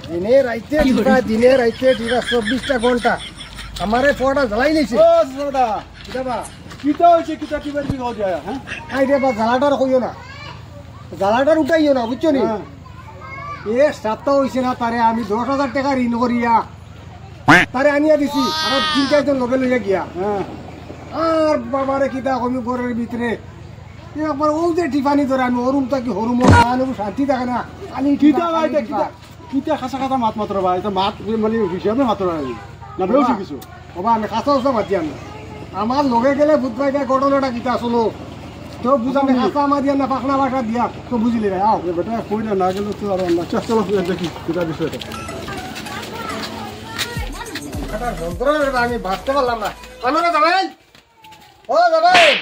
দিনে রাইতে দিবা 24টা ঘন্টা আমারে পড়া জ্বালাই নিছে ও দাদা কিবা কিটা হইছে কিটা কি বাড়ি হয়ে যায় হ্যাঁ আই রে বা জ্বালাটার কইও না জ্বালাটার উঠাইও না বুঝছো নি এ সপ্তাহ হইছে না তারে আমি 10,000 টাকা ঋণ করিয়া তারে আনিয়া দিছি আর 3-4 লগে লইয়া গিয়া হ্যাঁ আর বাবারে কিতা কমি ঘরের ভিতরে একবার ও যে টিফানি ধরে আমি ওরুম তাকি হরুম শান্তি থাকে না খালি কিটা ভাই কিটা কিটা খাসা খাসা মাত মাত্র ভাই তো মাত মানে হিসাবে মাত্র না বেশি কিছু বাবা আমি খাসা উসা মাতি আমি আমার লগে গেলে বুধ ভাই ঘটনাটা কিতা শুনো তো বুঝাবে খাসা আমার দিয়া না পাখনা বাসা দিয়া তো বুঝলি রে আও বেটা কই না গেল তো আর না চেষ্টা করতে দেখি কিটা বিষয়টা আমি ভাবতে পারলাম না আমরা যাবেন ও যাবেন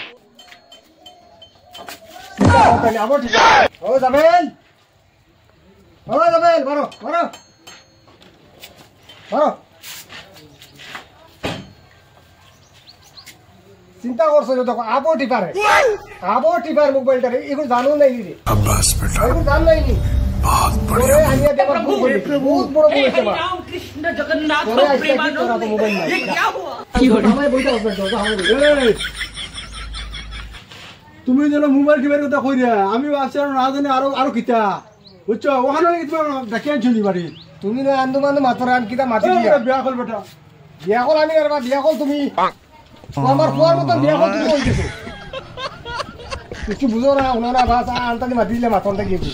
আবার ঠিক আছে ও যাবেন বড় চিন্তা করছো দেখো আবো টিপার মোবাইলটারে এগুলো জানো নাই রে এগুলো জান নাই নি बहुत बड़ा राम कृष्ण जगन्नाथ प्रेमानंद ये क्या हुआ তুমি যেন মোবাইল টিপার কথা কই রে আমি ভাবছি আর না জানি আরো আরো কিটা বুঝছো ওখানে তোমার দেখিয়ে চলি বাড়ি তুমি না আন্দো মানে মাত্র আন কিটা মাটি দিয়া বিয়া কল বেটা বিয়া কল আমি আর বিয়া কল তুমি আমার ফুয়ার মতন বিয়া কল তুমি কইতেছো কিছু বুঝো না ওনারা ভাষা আনতানি মাটি দিলে মাথনটা গিয়েছি